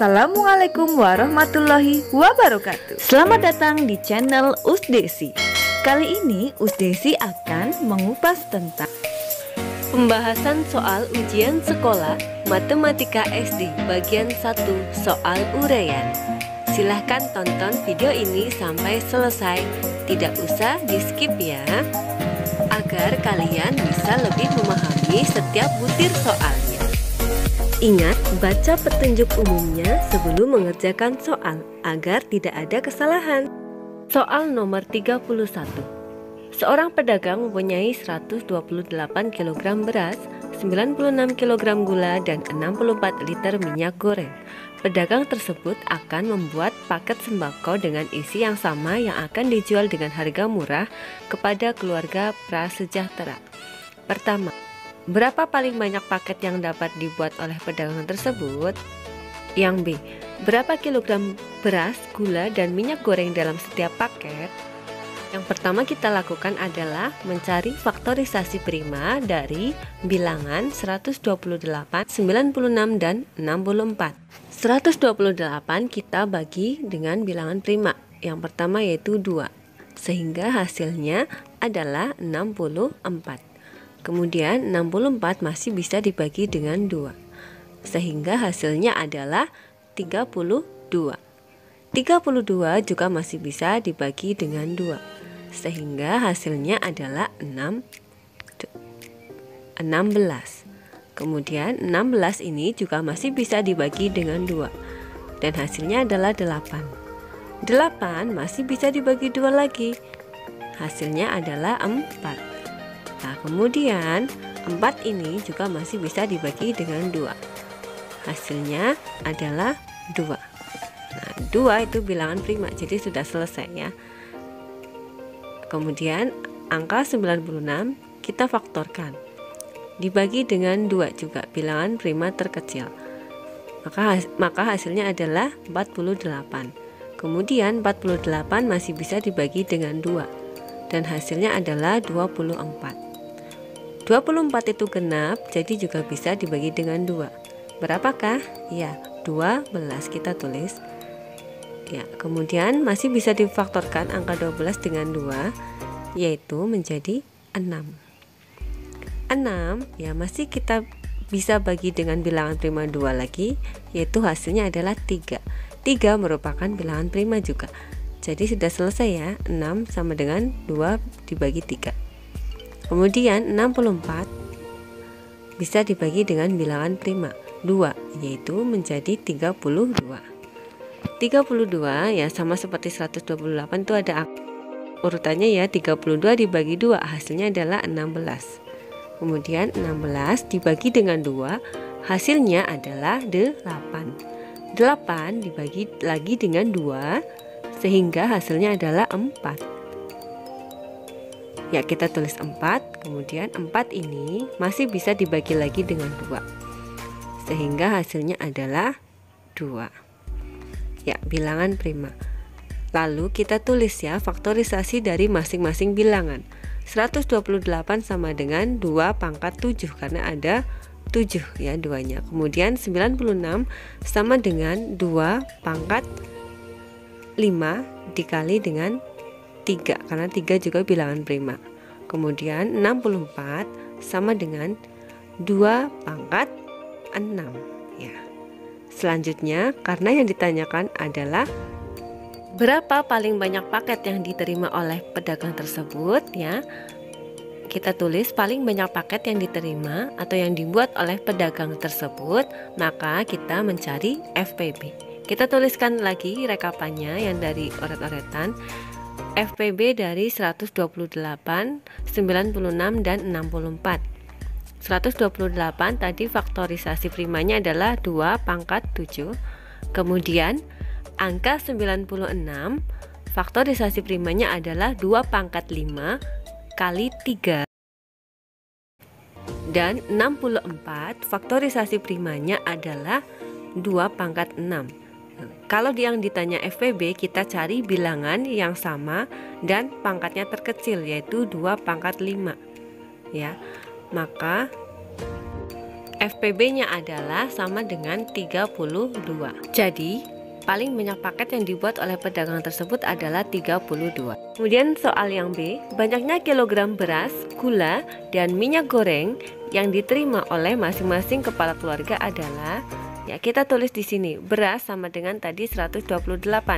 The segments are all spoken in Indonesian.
Assalamualaikum warahmatullahi wabarakatuh. Selamat datang di channel Usdesi. Kali ini Usdesi akan mengupas tentang pembahasan soal ujian sekolah Matematika SD bagian 1 soal uraian. Silahkan tonton video ini sampai selesai, tidak usah di skip ya, agar kalian bisa lebih memahami setiap butir soalnya. Ingat, baca petunjuk umumnya sebelum mengerjakan soal agar tidak ada kesalahan. Soal nomor 31. Seorang pedagang mempunyai 128 kg beras, 96 kg gula, dan 64 liter minyak goreng. Pedagang tersebut akan membuat paket sembako dengan isi yang sama yang akan dijual dengan harga murah kepada keluarga prasejahtera. Pertama, berapa paling banyak paket yang dapat dibuat oleh pedagang tersebut? Yang B, berapa kilogram beras, gula, dan minyak goreng dalam setiap paket? Yang pertama kita lakukan adalah mencari faktorisasi prima dari bilangan 128, 96, dan 64. 128 kita bagi dengan bilangan prima. Yang pertama yaitu 2, sehingga hasilnya adalah 64. Kemudian 64 masih bisa dibagi dengan 2, sehingga hasilnya adalah 32. 32 juga masih bisa dibagi dengan 2, sehingga hasilnya adalah 16. Kemudian 16 ini juga masih bisa dibagi dengan 2, dan hasilnya adalah 8. 8 masih bisa dibagi 2 lagi, hasilnya adalah 4. Nah, kemudian 4 ini juga masih bisa dibagi dengan 2, hasilnya adalah 2. Nah, 2 itu bilangan prima, jadi sudah selesai ya. Kemudian angka 96 kita faktorkan, dibagi dengan 2 juga bilangan prima terkecil, maka hasilnya adalah 48. Kemudian 48 masih bisa dibagi dengan 2, dan hasilnya adalah 24. 24 itu genap, jadi juga bisa dibagi dengan 2. Berapakah? Ya, 12 kita tulis. Ya, kemudian masih bisa difaktorkan angka 12 dengan 2, yaitu menjadi 6. 6 ya masih kita bisa bagi dengan bilangan prima 2 lagi, yaitu hasilnya adalah 3. 3 merupakan bilangan prima juga. Jadi sudah selesai ya, 6 sama dengan 2 dibagi 3. Kemudian 64 bisa dibagi dengan bilangan prima 2, yaitu menjadi 32. 32 ya sama seperti 128 itu ada urutannya ya, 32 dibagi 2 hasilnya adalah 16. Kemudian 16 dibagi dengan 2 hasilnya adalah 8. 8 dibagi lagi dengan 2 sehingga hasilnya adalah 4. Ya, kita tulis 4, kemudian 4 ini masih bisa dibagi lagi dengan 2, sehingga hasilnya adalah 2. Ya, bilangan prima. Lalu kita tulis ya faktorisasi dari masing-masing bilangan. 128 sama dengan 2 pangkat 7 karena ada 7 ya duanya. Kemudian 96 sama dengan 2 pangkat 5 dikali dengan 3 karena 3 juga bilangan prima. Kemudian 64 sama dengan 2 pangkat 6 ya. Selanjutnya, karena yang ditanyakan adalah berapa paling banyak paket yang diterima oleh pedagang tersebut ya. Kita tulis paling banyak paket yang diterima atau yang dibuat oleh pedagang tersebut, maka kita mencari FPB. Kita tuliskan lagi rekapannya yang dari oret-oretan. FPB dari 128, 96, dan 64. 128 tadi faktorisasi primanya adalah 2 pangkat 7. Kemudian angka 96 faktorisasi primanya adalah 2 pangkat 5 kali 3. Dan 64 faktorisasi primanya adalah 2 pangkat 6. Kalau yang ditanya FPB, kita cari bilangan yang sama dan pangkatnya terkecil, yaitu 2 pangkat 5 ya. Maka FPB-nya adalah sama dengan 32. Jadi, paling banyak paket yang dibuat oleh pedagang tersebut adalah 32. Kemudian soal yang B, banyaknya kilogram beras, gula, dan minyak goreng yang diterima oleh masing-masing kepala keluarga adalah, ya kita tulis di sini, beras sama dengan tadi 128,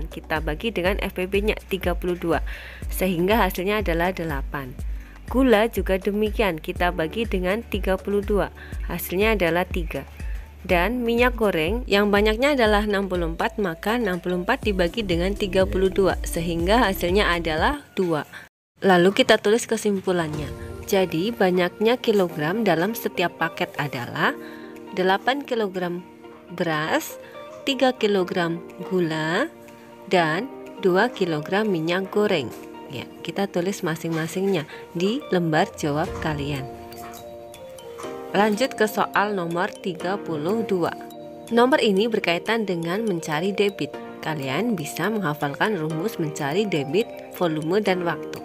kita bagi dengan FPB-nya 32, sehingga hasilnya adalah 8. Gula juga demikian, kita bagi dengan 32, hasilnya adalah 3. Dan minyak goreng yang banyaknya adalah 64, maka 64 dibagi dengan 32, sehingga hasilnya adalah 2. Lalu kita tulis kesimpulannya. Jadi banyaknya kilogram dalam setiap paket adalah 8 kg beras, 3 kg gula, dan 2 kg minyak goreng. Ya, kita tulis masing-masingnya di lembar jawab kalian. Lanjut ke soal nomor 32. Nomor ini berkaitan dengan mencari debit. Kalian bisa menghafalkan rumus mencari debit, volume, dan waktu.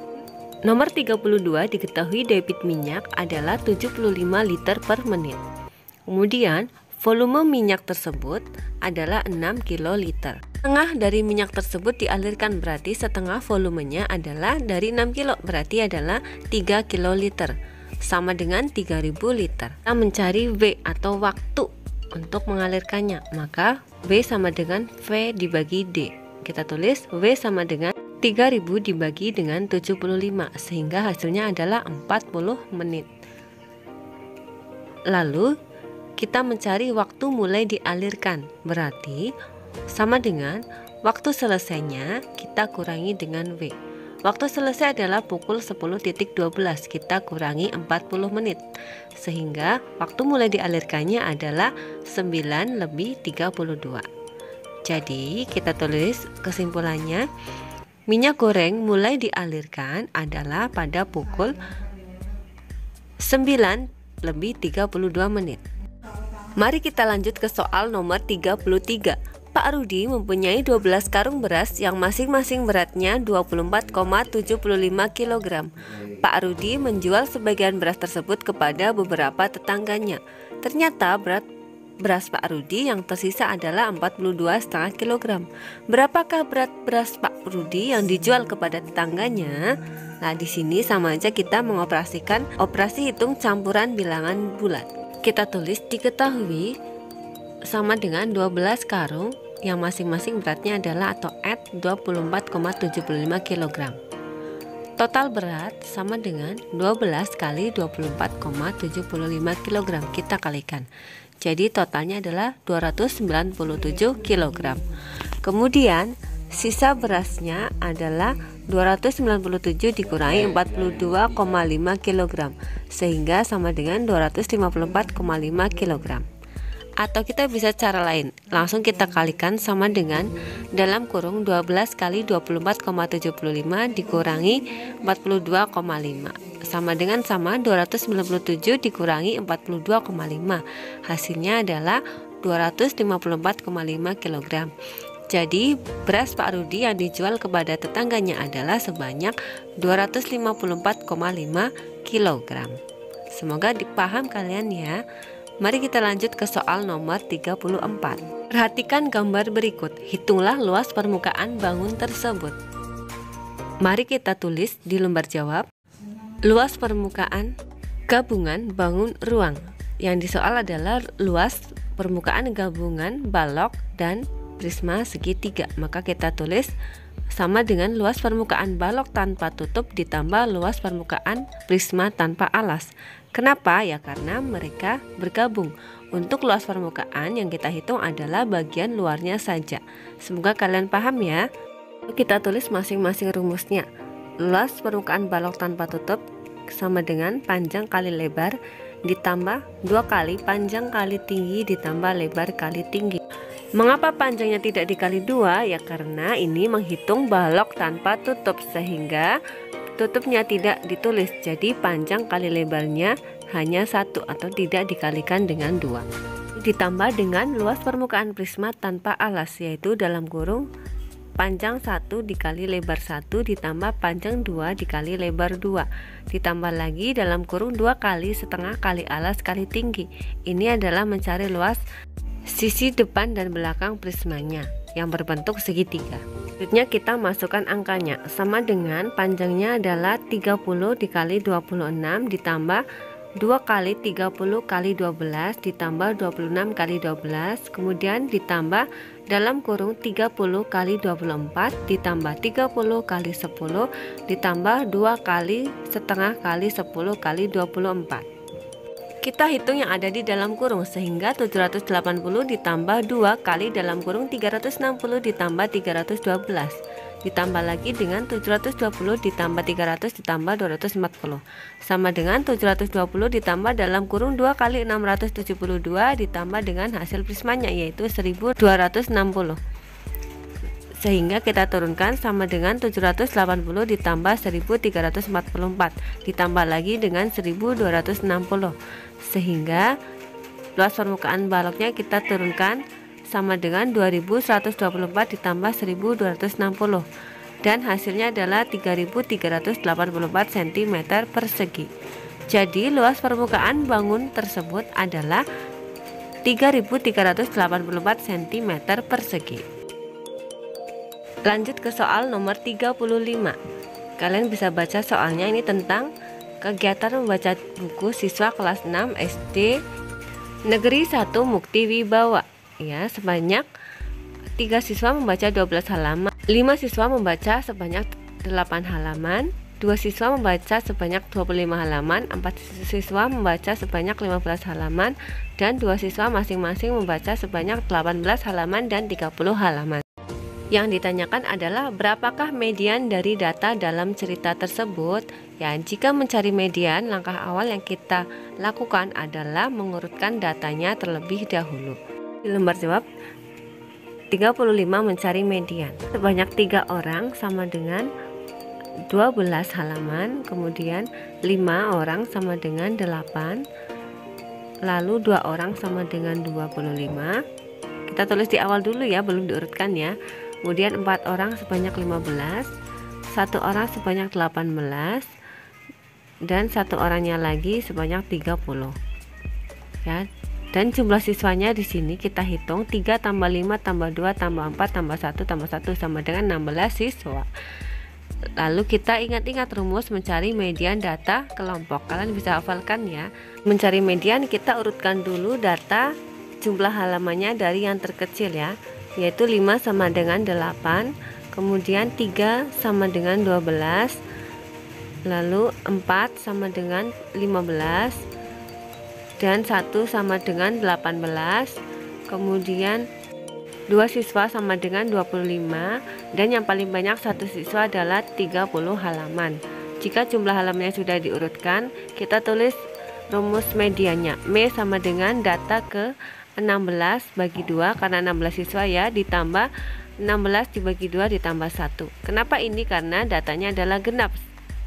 Nomor 32 diketahui debit minyak adalah 75 liter per menit. Kemudian volume minyak tersebut adalah 6 kiloliter. Setengah dari minyak tersebut dialirkan, berarti setengah volumenya adalah dari 6 kilo, berarti adalah 3 kiloliter, sama dengan 3000 liter. Kita mencari V atau waktu untuk mengalirkannya, maka V sama dengan V dibagi D. Kita tulis V sama dengan 3000 dibagi dengan 75, sehingga hasilnya adalah 40 menit. Lalu kita mencari waktu mulai dialirkan, berarti sama dengan waktu selesainya kita kurangi dengan V. Waktu selesai adalah pukul 10.12, kita kurangi 40 menit, sehingga waktu mulai dialirkannya adalah 9:32. Jadi kita tulis kesimpulannya, minyak goreng mulai dialirkan adalah pada pukul 9:32 menit. Mari kita lanjut ke soal nomor 33. Pak Rudi mempunyai 12 karung beras yang masing-masing beratnya 24,75 kg. Pak Rudi menjual sebagian beras tersebut kepada beberapa tetangganya. Ternyata beras Pak Rudi yang tersisa adalah 42,5 kg. Berapakah berat beras Pak Rudi yang dijual kepada tetangganya? Nah, di sini sama aja kita mengoperasikan operasi hitung campuran bilangan bulat. Kita tulis diketahui sama dengan 12 karung yang masing-masing beratnya adalah atau at 24,75 kg. Total berat sama dengan 12 kali 24,75 kg, kita kalikan. Jadi totalnya adalah 297 kg. Kemudian sisa berasnya adalah 297 dikurangi 42,5 kg, sehingga sama dengan 254,5 kg. Atau kita bisa cara lain, langsung kita kalikan sama dengan dalam kurung 12 kali 24,75 dikurangi 42,5 sama dengan 297 dikurangi 42,5, hasilnya adalah 254,5 kg. Jadi beras Pak Rudi yang dijual kepada tetangganya adalah sebanyak 254,5 kg. Semoga dipaham kalian ya. Mari kita lanjut ke soal nomor 34. Perhatikan gambar berikut, hitunglah luas permukaan bangun tersebut. Mari kita tulis di lembar jawab, luas permukaan gabungan bangun ruang. Yang di soal adalah luas permukaan gabungan balok dan prisma segitiga. Maka kita tulis sama dengan luas permukaan balok tanpa tutup ditambah luas permukaan prisma tanpa alas. Kenapa? Ya karena mereka bergabung. Untuk luas permukaan yang kita hitung adalah bagian luarnya saja. Semoga kalian paham ya. Kita tulis masing-masing rumusnya. Luas permukaan balok tanpa tutup sama dengan panjang kali lebar ditambah 2 kali panjang kali tinggi ditambah lebar kali tinggi. Mengapa panjangnya tidak dikali 2? Ya karena ini menghitung balok tanpa tutup, sehingga tutupnya tidak ditulis. Jadi panjang kali lebarnya hanya 1 atau tidak dikalikan dengan 2. Ditambah dengan luas permukaan prisma tanpa alas, yaitu dalam kurung panjang 1 dikali lebar 1 ditambah panjang 2 dikali lebar 2 ditambah lagi dalam kurung 2 kali setengah kali alas kali tinggi. Ini adalah mencari luas sisi depan dan belakang prismanya yang berbentuk segitiga. Selanjutnya kita masukkan angkanya, sama dengan panjangnya adalah 30 dikali 26 ditambah 2 kali 30 kali 12 ditambah 26 kali 12, kemudian ditambah dalam kurung 30 kali 24 ditambah 30 kali 10 ditambah 2 kali setengah kali 10 kali 24. Kita hitung yang ada di dalam kurung, sehingga 780 ditambah 2 kali dalam kurung 360 ditambah 312 ditambah lagi dengan 720 ditambah 300 ditambah 240 sama dengan 720 ditambah dalam kurung 2 kali 672 ditambah dengan hasil prismanya yaitu 1260, sehingga kita turunkan sama dengan 780 ditambah 1344 ditambah lagi dengan 1260, sehingga luas permukaan baloknya kita turunkan sama dengan 2124 ditambah 1260 dan hasilnya adalah 3384 cm persegi. Jadi luas permukaan bangun tersebut adalah 3384 cm persegi. Lanjut ke soal nomor 35. Kalian bisa baca soalnya, ini tentang kegiatan membaca buku siswa kelas 6 SD Negeri 1 Mukti Wibawa. Ya, sebanyak 3 siswa membaca 12 halaman, 5 siswa membaca sebanyak 8 halaman, 2 siswa membaca sebanyak 25 halaman, 4 siswa membaca sebanyak 15 halaman, dan 2 siswa masing-masing membaca sebanyak 18 halaman dan 30 halaman. Yang ditanyakan adalah berapakah median dari data dalam cerita tersebut? Ya, jika mencari median, langkah awal yang kita lakukan adalah mengurutkan datanya terlebih dahulu. Di lembar jawab 35 mencari median. Sebanyak 3 orang sama dengan 12 halaman, kemudian 5 orang sama dengan 8, lalu 2 orang sama dengan 25. Kita tulis di awal dulu ya, belum diurutkan ya. Kemudian 4 orang sebanyak 15, 1 orang sebanyak 18, dan 1 orangnya lagi sebanyak 30. Ya. Dan jumlah siswanya di sini kita hitung 3 tambah 5 tambah 2 tambah 4 tambah 1 tambah 1 sama dengan 16 siswa. Lalu kita ingat-ingat rumus mencari median data kelompok. Kalian bisa hafalkan ya. Mencari median kita urutkan dulu data jumlah halamannya dari yang terkecil ya, yaitu 5 sama dengan 8, kemudian 3 sama dengan 12, lalu 4 sama dengan 15, dan 1 sama dengan 18, kemudian 2 siswa sama dengan 25, dan yang paling banyak 1 siswa adalah 30 halaman. Jika jumlah halamannya sudah diurutkan, kita tulis rumus mediannya. M sama dengan data ke 16 bagi 2, karena 16 siswa ya, ditambah 16 dibagi 2 ditambah 1. Kenapa ini? Karena datanya adalah genap,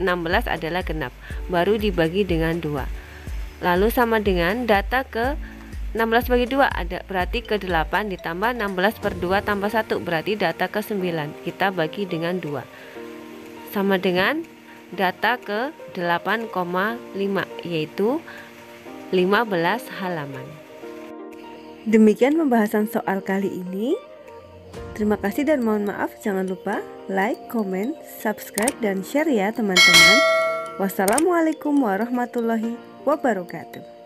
16 adalah genap, baru dibagi dengan 2. Lalu sama dengan data ke 16 bagi 2 ada berarti ke 8 ditambah 16 per 2 tambah 1 berarti data ke 9, kita bagi dengan 2 sama dengan data ke 8,5 yaitu 15 halaman. Demikian pembahasan soal kali ini. Terima kasih dan mohon maaf, jangan lupa like, comment, subscribe, dan share ya teman-teman. Wassalamualaikum warahmatullahi wabarakatuh.